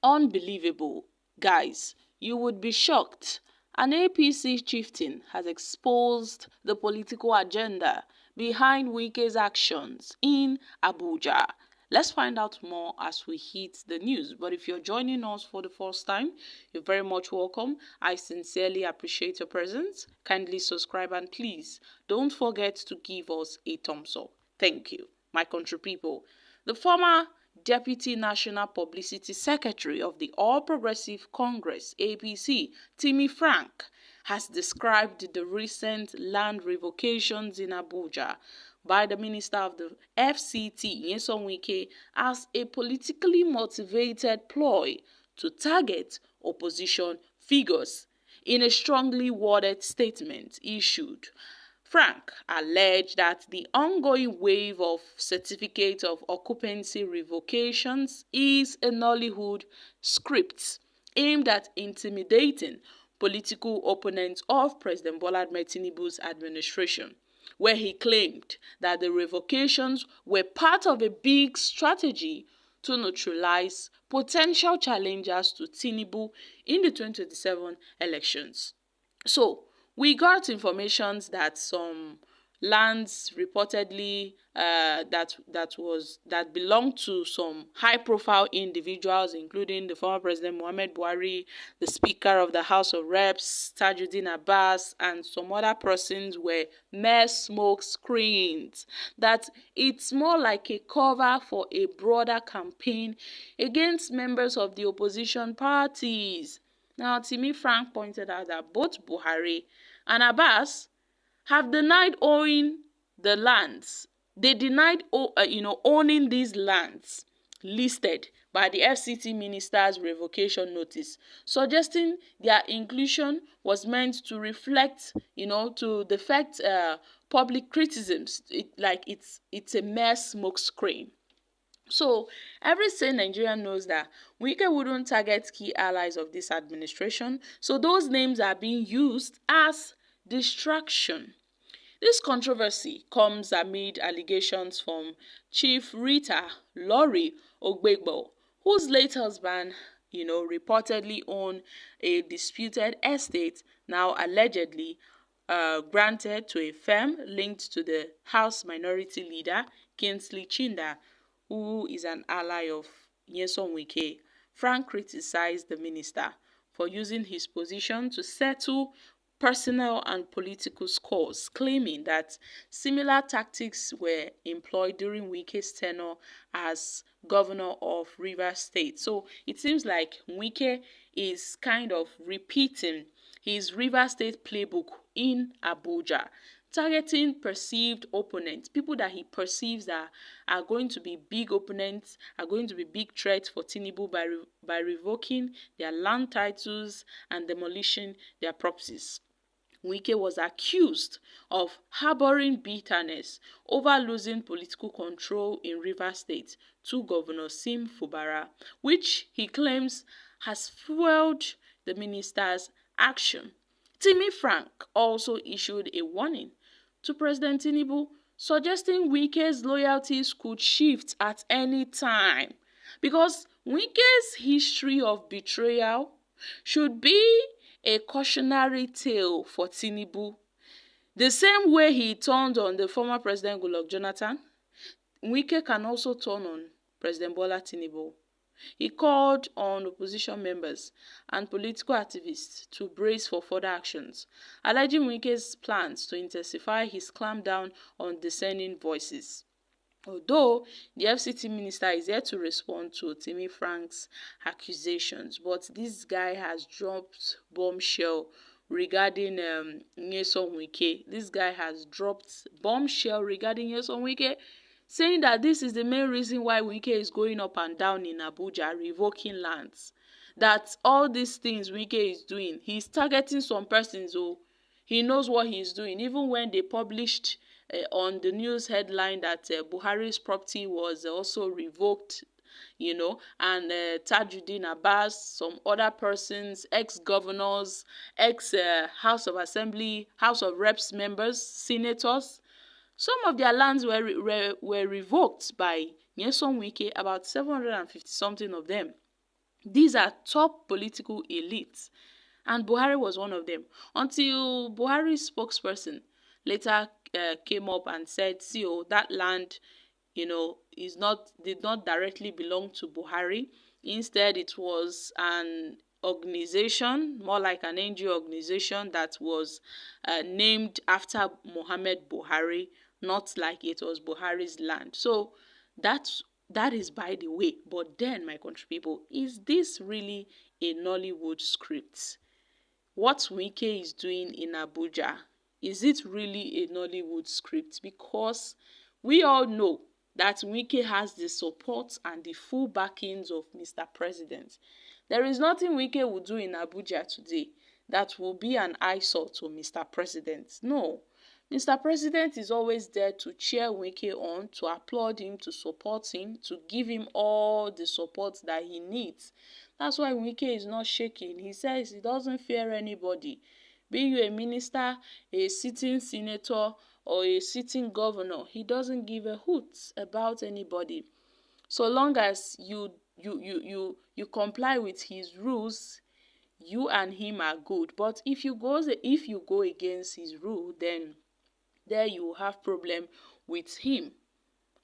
Unbelievable. Guys, you would be shocked. An APC chieftain has exposed the political agenda behind Wike's actions in Abuja. Let's find out more as we hit the news. But if you're joining us for the first time, you're very much welcome. I sincerely appreciate your presence. Kindly subscribe and please don't forget to give us a thumbs up. Thank you, my country people. The former Deputy National Publicity Secretary of the All Progressive Congress (APC), Timmy Frank, has described the recent land revocations in Abuja by the Minister of the FCT, Wike, as a politically motivated ploy to target opposition figures. In a strongly worded statement issued, Frank alleged that the ongoing wave of certificate of occupancy revocations is a Nollywood script aimed at intimidating political opponents of President Bola Tinubu's administration, where he claimed that the revocations were part of a big strategy to neutralize potential challengers to Tinubu in the 2027 elections. So, we got information that some lands reportedly that belonged to some high-profile individuals, including the former President Muhammad Buhari, the Speaker of the House of Reps, Tajuddin Abbas, and some other persons were mere smoke screens. That it's more like a cover for a broader campaign against members of the opposition parties. Now, Timmy Frank pointed out that both Buhari and Abbas have denied owning the lands. They denied, owning these lands listed by the FCT minister's revocation notice, suggesting their inclusion was meant to reflect, to deflect public criticisms. It's a mere smokescreen. So, every sane Nigerian knows that Wike wouldn't target key allies of this administration, so those names are being used as distraction. This controversy comes amid allegations from Chief Rita Lori Ogbegbo, whose late husband, reportedly owned a disputed estate now allegedly granted to a firm linked to the House Minority Leader, Kingsley Chinda, who is an ally of Nyesom Wike. Frank criticized the minister for using his position to settle personal and political scores, claiming that similar tactics were employed during Wike's tenure as governor of Rivers State. So it seems like Wike is kind of repeating his Rivers State playbook in Abuja, targeting perceived opponents, people that he perceives that are going to be big opponents, are going to be big threats for Tinubu by revoking their land titles and demolishing their properties. Wike was accused of harboring bitterness over losing political control in Rivers State to Governor Sim Fubara, which he claims has fueled the minister's action. Timmy Frank also issued a warning to President Tinubu, suggesting Wike's loyalties could shift at any time, because Wike's history of betrayal should be a cautionary tale for Tinubu. The same way he turned on the former President Goodluck Jonathan, Wike can also turn on President Bola Tinubu. He called on opposition members and political activists to brace for further actions, alleging Wike's plans to intensify his clampdown on dissenting voices. Although the FCT minister is yet to respond to Timmy Frank's accusations, but this guy has dropped bombshell regarding Nyesom Wike. This guy has dropped bombshell regarding Nyesom Wike, saying that this is the main reason why Wike is going up and down in Abuja, revoking lands. That all these things Wike is doing, he's targeting some persons, he knows what he's doing. Even when they published on the news headline that Buhari's property was also revoked, and Tajuddin Abbas, some other persons, ex-governors, ex-House of Assembly, House of Reps members, senators, some of their lands were revoked by Nyesom Wike, about 750 something of them. These are top political elites, and Buhari was one of them. Until Buhari's spokesperson later came up and said, "See, oh, that land, did not directly belong to Buhari. Instead, it was an organization, more like an NGO organization that was named after Muhammad Buhari, not like it was Buhari's land." So that is by the way. But then, my country people, is this really a Nollywood script? What Wike is doing in Abuja, is it really a Nollywood script? Because we all know that Wike has the support and the full backings of Mr. President. There is nothing Wike will do in Abuja today that will be an eyesore to Mr. President. No. Mr. President is always there to cheer Wike on, to applaud him, to support him, to give him all the support that he needs. That's why Wike is not shaking. He says he doesn't fear anybody. Be you a minister, a sitting senator, or a sitting governor, he doesn't give a hoot about anybody. So long as you comply with his rules, you and him are good. But if you go against his rule, then there you will have problem with him.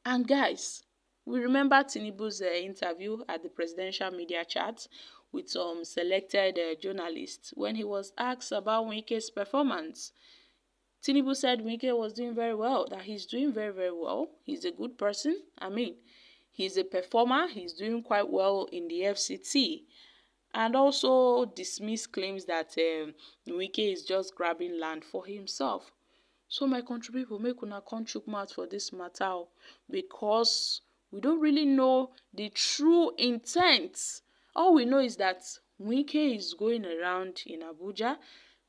And guys, we remember Tinubu's interview at the presidential media chat with some selected journalists when he was asked about Wike's performance. Tinubu said Wike was doing very well, that he's doing very, very well. He's a good person. I mean, he's a performer. He's doing quite well in the FCT. And also dismissed claims that Wike is just grabbing land for himself. So my country people, make una come chook mouth for this matter, because we don't really know the true intent. All we know is that Wike is going around in Abuja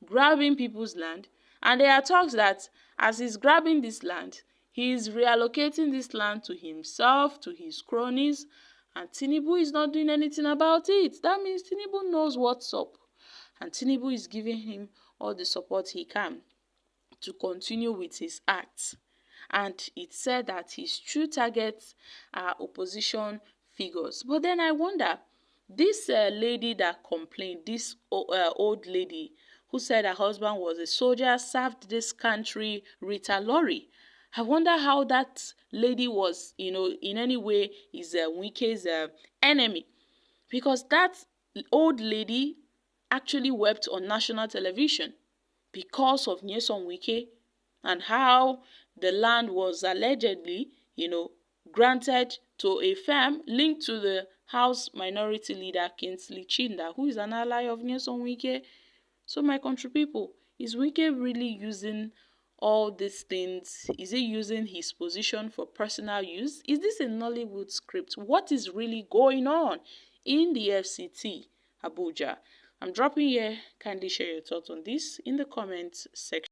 grabbing people's land, and there are talks that as he's grabbing this land, he is reallocating this land to himself, to his cronies, and Tinubu is not doing anything about it. That means Tinubu knows what's up, and Tinubu is giving him all the support he can to continue with his acts. And it said that his true targets are opposition figures. But then I wonder, this lady that complained, this old lady who said her husband was a soldier, served this country, Rita Lori. I wonder how that lady was, in any way is Wike's enemy. Because that old lady actually wept on national television because of Nyesom Wike and how the land was allegedly, granted to a firm linked to the House Minority Leader Kingsley Chinda, who is an ally of Nyesom Wike. So my country people, is Wike really using all these things? Is he using his position for personal use? Is this a Nollywood script? What is really going on in the FCT Abuja? I'm dropping here. Kindly share your thoughts on this in the comments section.